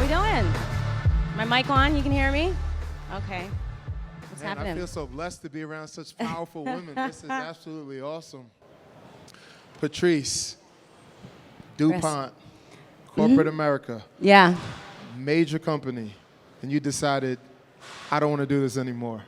we doing? My mic on? You can hear me? Okay. What's happening? I feel so blessed to be around such powerful women. This is absolutely awesome. Patrice, DuPont, corporate America. Yeah. Major company. And you decided, I don't want to do this anymore.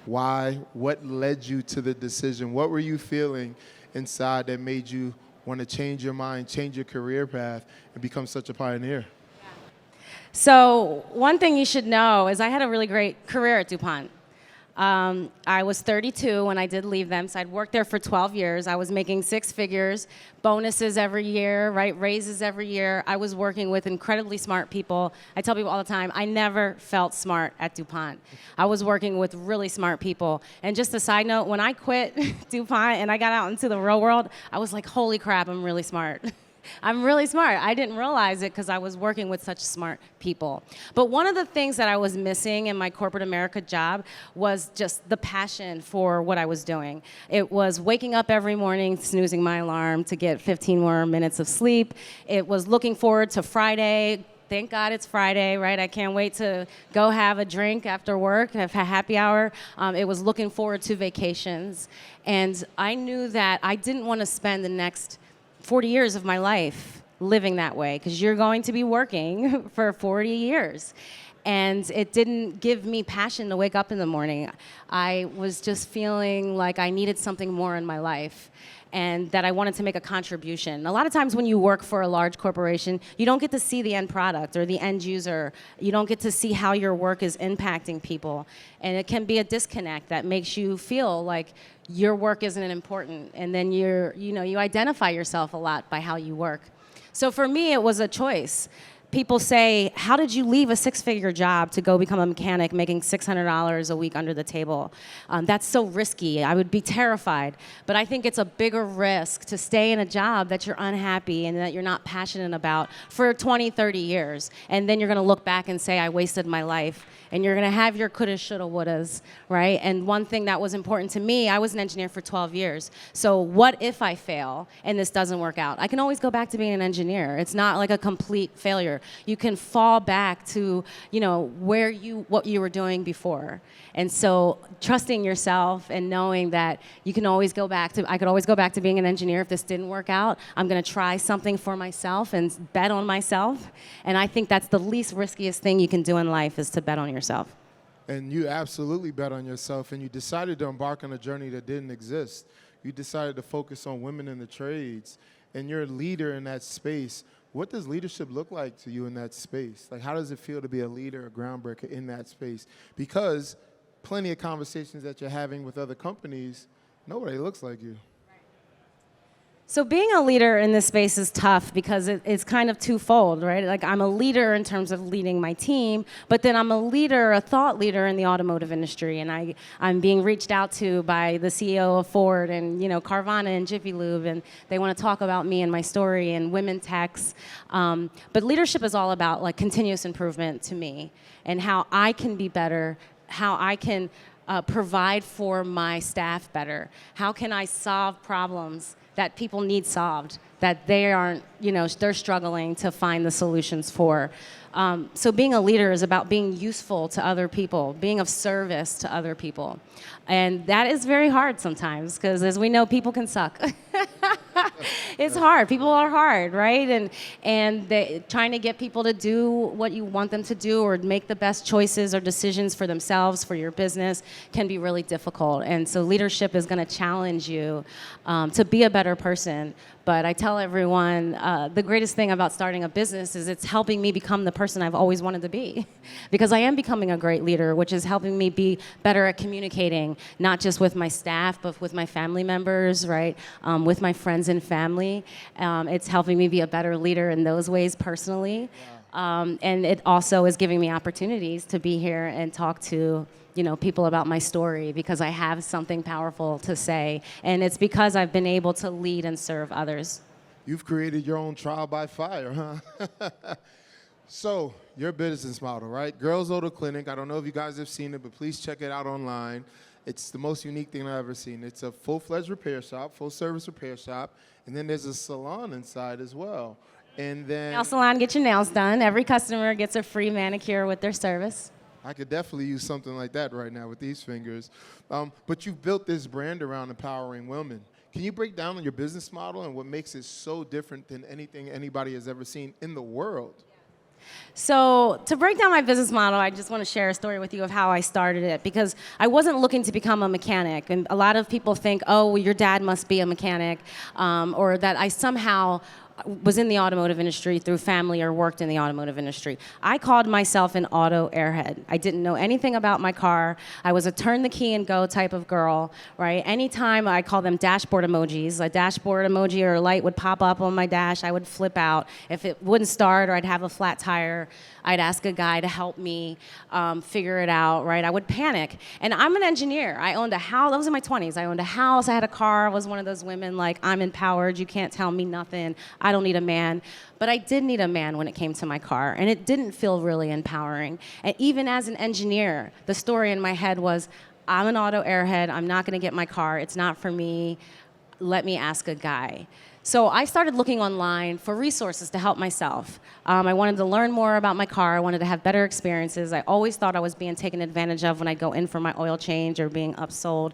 Why? What led you to the decision? What were you feeling inside that made you want to change your mind, change your career path, and become such a pioneer? So one thing you should know is I had a really great career at DuPont. I was 32 when I did leave them, so I'd worked there for 12 years. I was making six figures, bonuses every year, right, raises every year. I was working with incredibly smart people. I tell people all the time, I never felt smart at DuPont. I was working with really smart people. And just a side note, when I quit DuPont and I got out into the real world, I was like, holy crap, I'm really smart. I'm really smart. I didn't realize it because I was working with such smart people. But one of the things that I was missing in my corporate America job was just the passion for what I was doing. It was waking up every morning, snoozing my alarm to get 15 more minutes of sleep. It was looking forward to Friday. Thank God it's Friday, right? I can't wait to go have a drink after work, have a happy hour. It was looking forward to vacations. And I knew that I didn't want to spend the next 40 years of my life living that way, because you're going to be working for 40 years. And it didn't give me passion to wake up in the morning. I was just feeling like I needed something more in my life and that I wanted to make a contribution. A lot of times when you work for a large corporation, you don't get to see the end product or the end user. You don't get to see how your work is impacting people. And it can be a disconnect that makes you feel like your work isn't important. And then you identify yourself a lot by how you work. So for me, it was a choice. People say, how did you leave a six-figure job to go become a mechanic making $600 a week under the table? That's so risky. I would be terrified. But I think it's a bigger risk to stay in a job that you're unhappy and that you're not passionate about for 20, 30 years. And then you're going to look back and say, I wasted my life. And you're going to have your couldas, shoulda, wouldas, right? And one thing that was important to me, I was an engineer for 12 years. So what if I fail and this doesn't work out? I can always go back to being an engineer. It's not like a complete failure. You can fall back to, what you were doing before. And so trusting yourself and knowing that you can always I could always go back to being an engineer if this didn't work out. I'm going to try something for myself and bet on myself. And I think that's the least riskiest thing you can do in life is to bet on yourself. And you absolutely bet on yourself, and you decided to embark on a journey that didn't exist. You decided to focus on women in the trades, and you're a leader in that space. What does leadership look like to you in that space? Like, how does it feel to be a leader, a groundbreaker in that space? Because plenty of conversations that you're having with other companies, nobody looks like you. So being a leader in this space is tough because it's kind of twofold, right? Like I'm a leader in terms of leading my team, but then I'm a thought leader in the automotive industry, and I'm being reached out to by the CEO of Ford and Carvana and Jiffy Lube, and they want to talk about me and my story and women techs. But leadership is all about like continuous improvement to me and how I can be better, how I can provide for my staff better, how can I solve problems that people need solved, that they aren't, they're struggling to find the solutions for. So being a leader is about being useful to other people, being of service to other people. And that is very hard sometimes, because as we know, people can suck. It's hard. People are hard, right? And trying to get people to do what you want them to do or make the best choices or decisions for themselves, for your business, can be really difficult. And so leadership is going to challenge you to be a better person. But I tell everyone the greatest thing about starting a business is it's helping me become the person I've always wanted to be. Because I am becoming a great leader, which is helping me be better at communicating, not just with my staff, but with my family members, right? With my friends and family. It's helping me be a better leader in those ways personally. And it also is giving me opportunities to be here and talk to people about my story, because I have something powerful to say. And it's because I've been able to lead and serve others. You've created your own trial by fire, huh? So, your business model, right? Girls Auto Clinic. I don't know if you guys have seen it, but please check it out online. It's the most unique thing I've ever seen. It's a full-fledged repair shop, full-service repair shop, and then there's a salon inside as well. And then Nail salon, get your nails done. Every customer gets a free manicure with their service. I could definitely use something like that right now with these fingers. But you've built this brand around empowering women. Can you break down on your business model and what makes it so different than anything anybody has ever seen in the world? So to break down my business model, I just want to share a story with you of how I started it, because I wasn't looking to become a mechanic. And a lot of people think, oh, well, your dad must be a mechanic, or that I somehow was in the automotive industry through family or worked in the automotive industry. I called myself an auto airhead. I didn't know anything about my car. I was a turn the key and go type of girl, right? Anytime I call them dashboard emojis, a dashboard emoji or a light would pop up on my dash, I would flip out. If it wouldn't start or I'd have a flat tire, I'd ask a guy to help me figure it out, right? I would panic. And I'm an engineer. I owned a house. I was in my 20s. I owned a house. I had a car. I was one of those women like, I'm empowered. You can't tell me nothing. I don't need a man. But I did need a man when it came to my car. And it didn't feel really empowering. And even as an engineer, the story in my head was, I'm an auto airhead. I'm not going to get my car. It's not for me. Let me ask a guy. So I started looking online for resources to help myself. I wanted to learn more about my car. I wanted to have better experiences. I always thought I was being taken advantage of when I go in for my oil change or being upsold.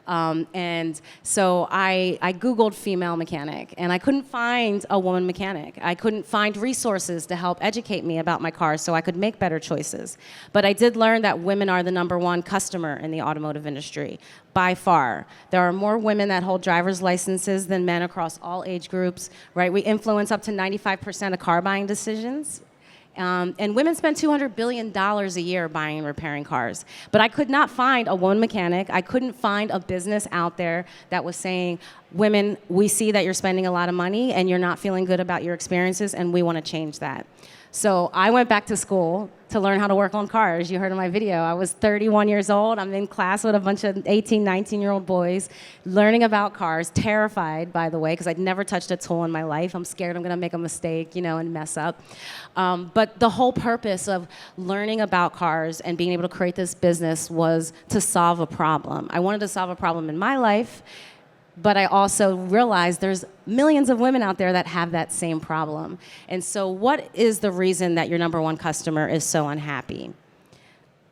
And so I Googled female mechanic, and I couldn't find a woman mechanic. I couldn't find resources to help educate me about my car so I could make better choices. But I did learn that women are the #1 customer in the automotive industry, by far. There are more women that hold driver's licenses than men across all age groups, right? We influence up to 95% of car buying decisions. And women spend $200 billion a year buying and repairing cars. But I could not find a woman mechanic. I couldn't find a business out there that was saying, women, we see that you're spending a lot of money and you're not feeling good about your experiences, and we want to change that. So I went back to school to learn how to work on cars. You heard in my video, I was 31 years old. I'm in class with a bunch of 18, 19-year-old boys, learning about cars, terrified, by the way, because I'd never touched a tool in my life. I'm scared I'm going to make a mistake, and mess up. But the whole purpose of learning about cars and being able to create this business was to solve a problem. I wanted to solve a problem in my life, but I also realized there's millions of women out there that have that same problem. And so what is the reason that your #1 customer is so unhappy?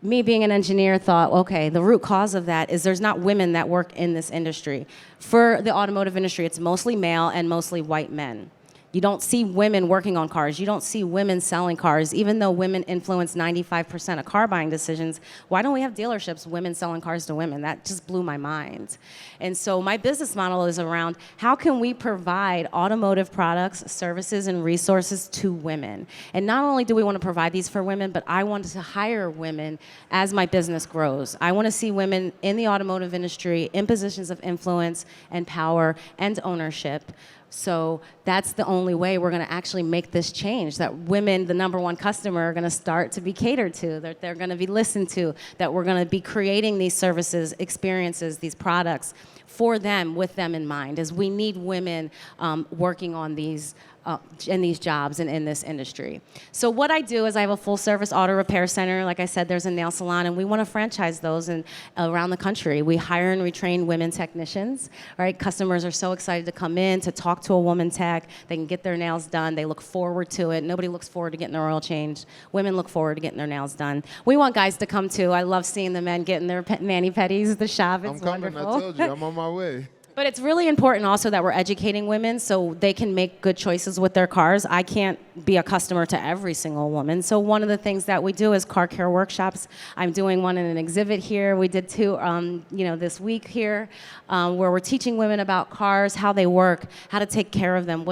Me being an engineer thought, okay, the root cause of that is there's not women that work in this industry. For the automotive industry, it's mostly male and mostly white men. You don't see women working on cars. You don't see women selling cars. Even though women influence 95% of car buying decisions, why don't we have dealerships, women selling cars to women? That just blew my mind. And so my business model is around how can we provide automotive products, services, and resources to women? And not only do we want to provide these for women, but I want to hire women as my business grows. I want to see women in the automotive industry in positions of influence and power and ownership. So that's the only way we're going to actually make this change, that women, the #1 customer, are going to start to be catered to, that they're going to be listened to, that we're going to be creating these services, experiences, these products for them, with them in mind, as we need women working on these in these jobs and in this industry. So what I do is I have a full-service auto repair center. Like I said, there's a nail salon, and we want to franchise those around the country. We hire and retrain women technicians, right? Customers are so excited to come in, to talk to a woman tech. They can get their nails done. They look forward to it. Nobody looks forward to getting their oil changed. Women look forward to getting their nails done. We want guys to come, too. I love seeing the men getting their mani-pedis at the shop. It's coming, wonderful. I told you, I'm on my way. But it's really important also that we're educating women so they can make good choices with their cars. I can't be a customer to every single woman. So one of the things that we do is car care workshops. I'm doing one in an exhibit here. We did 2 this week here where we're teaching women about cars, how they work, how to take care of them,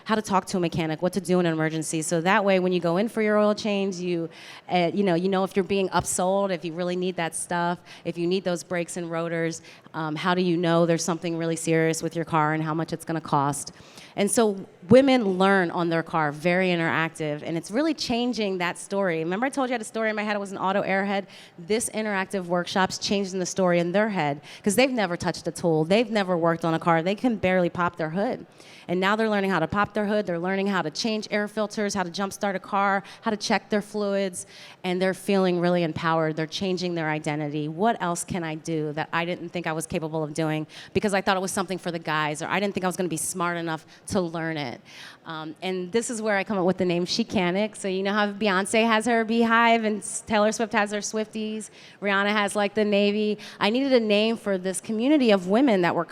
how to talk to a mechanic, what to do in an emergency. So that way when you go in for your oil change, you know if you're being upsold, if you really need that stuff, if you need those brakes and rotors, how do you know there's something really serious with your car and how much it's going to cost? And so women learn on their car, very interactive, and it's really changing that story. Remember I told you I had a story in my head, I was an auto airhead? This interactive workshop's changing the story in their head because they've never touched a tool. They've never worked on a car. They can barely pop their hood. And now they're learning how to pop their hood. They're learning how to change air filters, how to jumpstart a car, how to check their fluids, and they're feeling really empowered. They're changing their identity. What else can I do that I didn't think I was capable of doing because I thought it was something for the guys, or I didn't think I was going to be smart enough to learn it. And this is where I come up with the name SheCANic. So you know how Beyonce has her Beehive and Taylor Swift has her Swifties, Rihanna has like the Navy. I needed a name for this community of women that were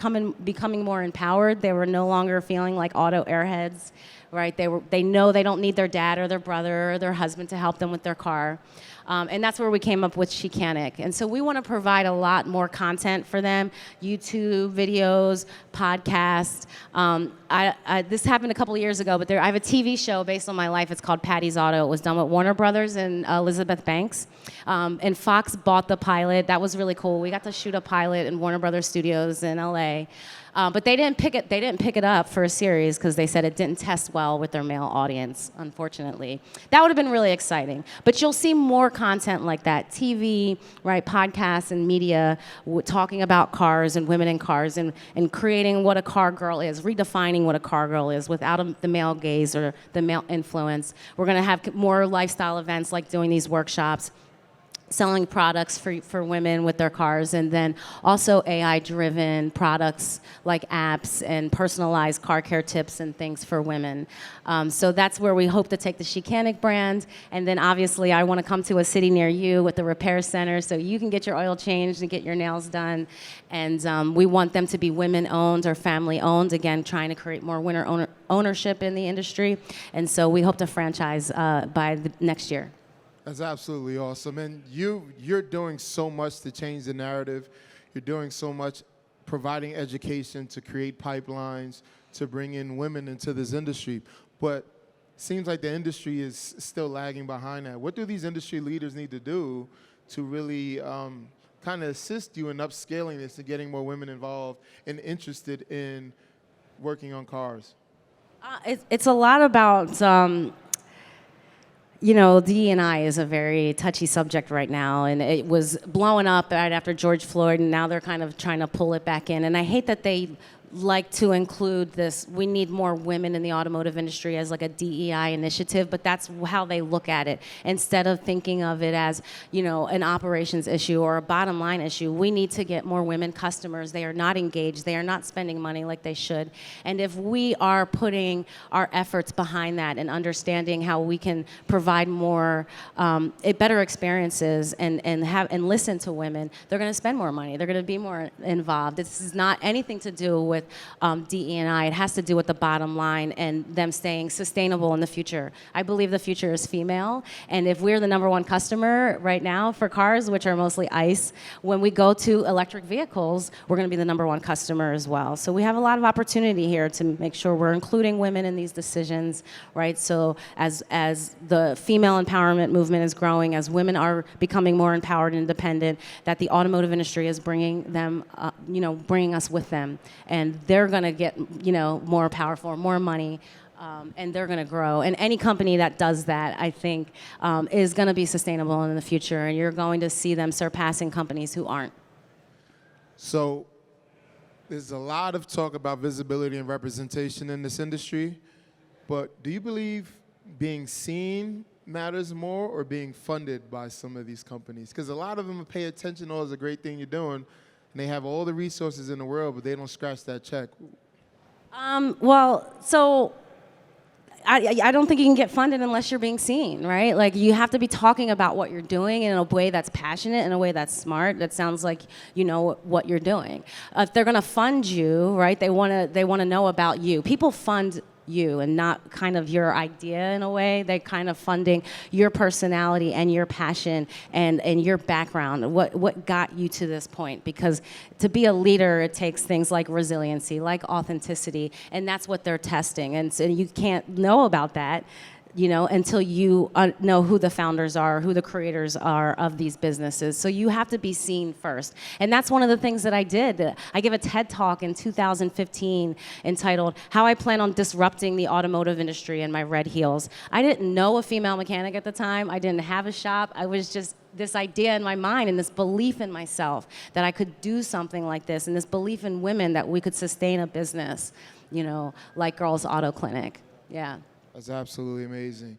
becoming more empowered. They were no longer feeling like auto airheads, right? They know they don't need their dad or their brother or their husband to help them with their car. And that's where we came up with SheCANic. And so we want to provide a lot more content for them, YouTube videos, podcasts. This happened a couple of years ago, but I have a TV show based on my life. It's called Patty's Auto. It was done with Warner Brothers and Elizabeth Banks. And Fox bought the pilot. That was really cool. We got to shoot a pilot in Warner Brothers Studios in LA. But they didn't pick it up for a series because they said it didn't test well with their male audience, unfortunately. That would have been really exciting. But you'll see more content like that, TV, right, podcasts and media talking about cars and women in cars and creating what a car girl is, redefining what a car girl is without the male gaze or the male influence. We're going to have more lifestyle events like doing these workshops, selling products for women with their cars, and then also AI-driven products like apps and personalized car care tips and things for women. So that's where we hope to take the SheCANic brand. And then obviously I want to come to a city near you with a repair center so you can get your oil changed and get your nails done. And we want them to be women-owned or family-owned, again, trying to create more winner ownership in the industry. And so we hope to franchise by the next year. That's absolutely awesome. And you're doing so much to change the narrative. You're doing so much providing education to create pipelines, to bring in women into this industry. But it seems like the industry is still lagging behind that. What do these industry leaders need to do to really kind of assist you in upscaling this and getting more women involved and interested in working on cars? It's a lot about... You know, DE&I is a very touchy subject right now, and it was blowing up right after George Floyd, and now they're kind of trying to pull it back in. And I hate that they like to include this, we need more women in the automotive industry as like a DEI initiative, but that's how they look at it. Instead of thinking of it as, you know, an operations issue or a bottom line issue, we need to get more women customers. They are not engaged. They are not spending money like they should. And if we are putting our efforts behind that and understanding how we can provide more, better experiences and listen to women, they're going to spend more money. They're going to be more involved. This is not anything to do with DE&I. It has to do with the bottom line and them staying sustainable in the future. I believe the future is female, and if we're the #1 customer right now for cars, which are mostly ICE, when we go to electric vehicles, we're going to be the #1 customer as well. So we have a lot of opportunity here to make sure we're including women in these decisions, right? So as the female empowerment movement is growing, as women are becoming more empowered and independent, that the automotive industry is bringing them, bringing us with them. And they're going to get, more powerful, more money, and they're going to grow. And any company that does that, I think, is going to be sustainable in the future. And you're going to see them surpassing companies who aren't. So there's a lot of talk about visibility and representation in this industry. But do you believe being seen matters more or being funded by some of these companies? Because a lot of them pay attention, oh, it's a great thing you're doing. And they have all the resources in the world, but they don't scratch that check. So I don't think you can get funded unless you're being seen, right? Like, you have to be talking about what you're doing in a way that's passionate, in a way that's smart, that sounds like you know what you're doing. If they're going to fund you, right, they want to know about you. People fund you and not kind of your idea in a way. They're kind of funding your personality and your passion and your background, what got you to this point. Because to be a leader, it takes things like resiliency, like authenticity, and that's what they're testing. And so you can't know about that, until you know who the founders are, who the creators are of these businesses. So you have to be seen first. And that's one of the things that I did. I gave a TED Talk in 2015 entitled, How I Plan on Disrupting the Automotive Industry in My Red Heels. I didn't know a female mechanic at the time. I didn't have a shop. I was just this idea in my mind and this belief in myself that I could do something like this, and this belief in women that we could sustain a business, like Girls Auto Clinic. Yeah. That's absolutely amazing.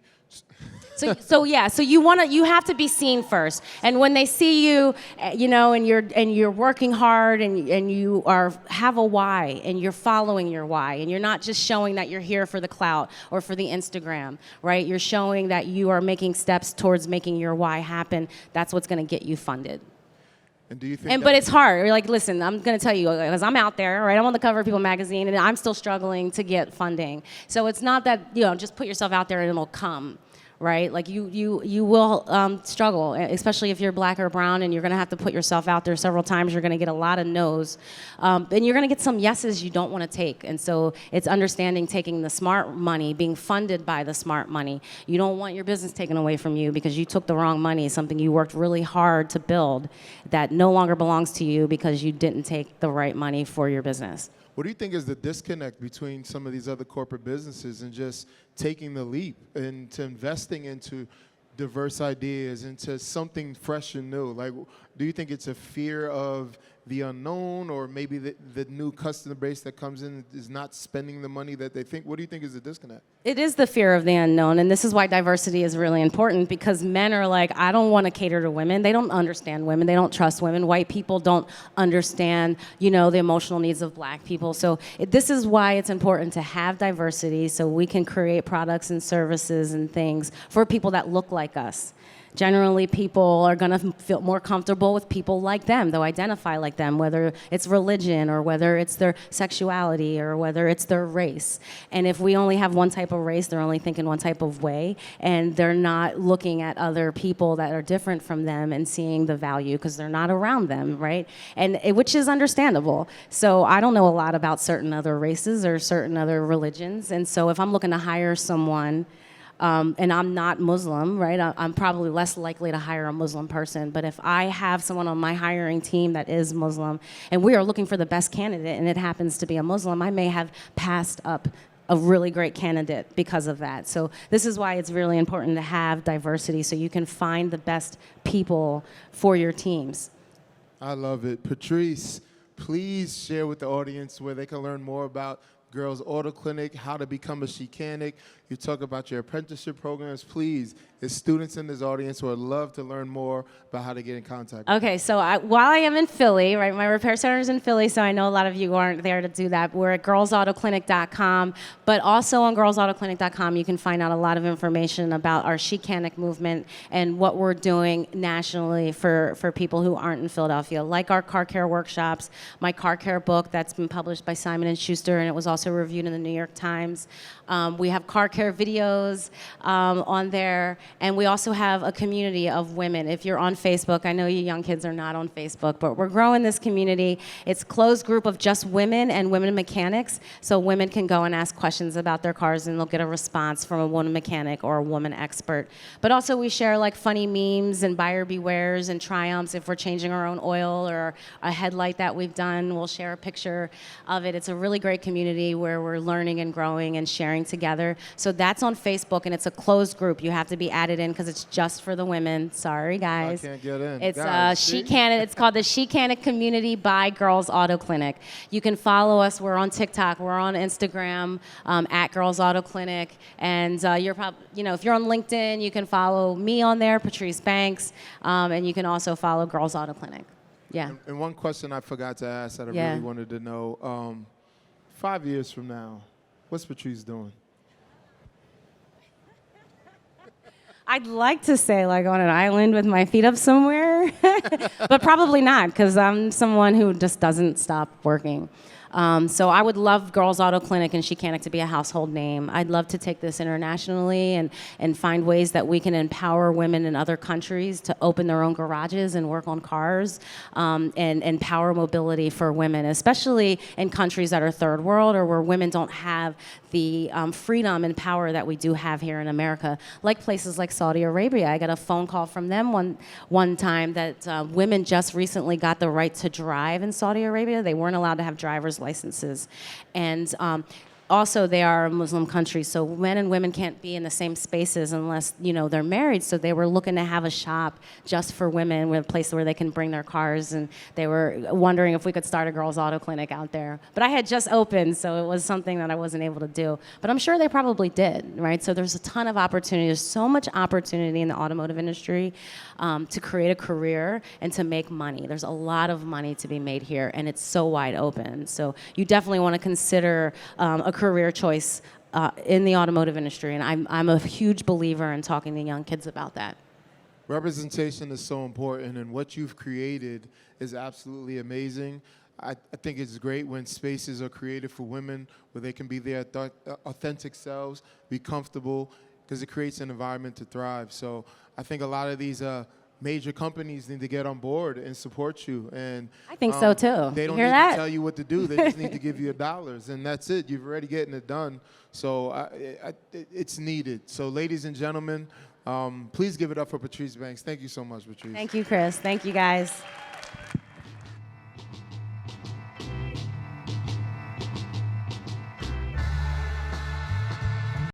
So you have to be seen first. And when they see you, and you're working hard and you have a why and you're following your why and you're not just showing that you're here for the clout or for the Instagram, right? You're showing that you are making steps towards making your why happen. That's what's going to get you funded. And do you think but it's hard. You're like, listen, I'm going to tell you, because I'm out there, right? I'm on the cover of People magazine, and I'm still struggling to get funding. So it's not that, just put yourself out there and it'll come, right? Like you will struggle, especially if you're black or brown, and you're going to have to put yourself out there several times. You're going to get a lot of no's, and you're going to get some yeses you don't want to take. And so it's understanding taking the smart money, being funded by the smart money. You don't want your business taken away from you because you took the wrong money, something you worked really hard to build that no longer belongs to you because you didn't take the right money for your business. What do you think is the disconnect between some of these other corporate businesses and just taking the leap into investing into diverse ideas, into something fresh and new? Like, do you think it's a fear of the unknown, or maybe the new customer base that comes in is not spending the money that they think? What do you think is the disconnect? It is the fear of the unknown, and this is why diversity is really important, because men are like, I don't want to cater to women. They don't understand women. They don't trust women. White people don't understand, the emotional needs of black people. So this is why it's important to have diversity so we can create products and services and things for people that look like us. Generally, people are going to feel more comfortable with people like them. They'll identify like them, whether it's religion or whether it's their sexuality or whether it's their race. And if we only have one type of race, they're only thinking one type of way, and they're not looking at other people that are different from them and seeing the value because they're not around them, right? And which is understandable. So I don't know a lot about certain other races or certain other religions, and so if I'm looking to hire someone, and I'm not Muslim, right? I'm probably less likely to hire a Muslim person. But if I have someone on my hiring team that is Muslim, and we are looking for the best candidate, and it happens to be a Muslim, I may have passed up a really great candidate because of that. So this is why it's really important to have diversity so you can find the best people for your teams. I love it. Patrice, please share with the audience where they can learn more about Girls Auto Clinic, how to become a SheCANic. You talk about your apprenticeship programs. Please, there's students in this audience who would love to learn more about how to get in contact. Okay, so while I am in Philly, right, my repair center is in Philly, so I know a lot of you aren't there to do that. We're at girlsautoclinic.com, but also on girlsautoclinic.com you can find out a lot of information about our SheCANic movement and what we're doing nationally for people who aren't in Philadelphia, like our car care workshops, my car care book that's been published by Simon & Schuster, and it was also reviewed in the New York Times. We have car care videos on there, and we also have a community of women. If you're on Facebook, I know you young kids are not on Facebook, but we're growing this community. It's a closed group of just women and women mechanics, so women can go and ask questions about their cars, and they'll get a response from a woman mechanic or a woman expert. But also we share like funny memes and buyer bewares and triumphs. If we're changing our own oil or a headlight that we've done, we'll share a picture of it. It's a really great community where we're learning and growing and sharing together. So that's on Facebook, and it's a closed group. You have to be added in because it's just for the women. Sorry, guys. I can't get in. It's See? SheCANic. It's called the SheCANic Community by Girls Auto Clinic. You can follow us. We're on TikTok. We're on Instagram at Girls Auto Clinic. And you're probably, if you're on LinkedIn, you can follow me on there, Patrice Banks, and you can also follow Girls Auto Clinic. Yeah. And one question I forgot to ask that I really wanted to know: 5 years from now, what's Patrice doing? I'd like to say like on an island with my feet up somewhere, but probably not, because I'm someone who just doesn't stop working. So I would love Girls Auto Clinic and SheCANic to be a household name. I'd love to take this internationally and find ways that we can empower women in other countries to open their own garages and work on cars, and empower mobility for women, especially in countries that are third world or where women don't have the freedom and power that we do have here in America, like places like Saudi Arabia. I got a phone call from them one time that women just recently got the right to drive in Saudi Arabia. They weren't allowed to have driver's licenses. And also they are a Muslim country, so men and women can't be in the same spaces unless, you know, they're married. So they were looking to have a shop just for women, with a place where they can bring their cars, and they were wondering if we could start a girls' auto clinic out there. But I had just opened, so it was something that I wasn't able to do. But I'm sure they probably did, right? So there's a ton of opportunity. There's so much opportunity in the automotive industry to create a career and to make money. There's a lot of money to be made here, and it's so wide open. So you definitely want to consider a career choice in the automotive industry, and I'm a huge believer in talking to young kids about that. Representation is so important, and what you've created is absolutely amazing. I think it's great when spaces are created for women where they can be their authentic selves, be comfortable, because it creates an environment to thrive. So I think a lot of these major companies need to get on board and support you. And I think so too. They don't You hear need that? to tell you what to do. They just need to give you $, and that's it. You've already getting it done. So it's needed. So ladies and gentlemen, please give it up for Patrice Banks. Thank you so much, Patrice. Thank you, Chris. Thank you, guys.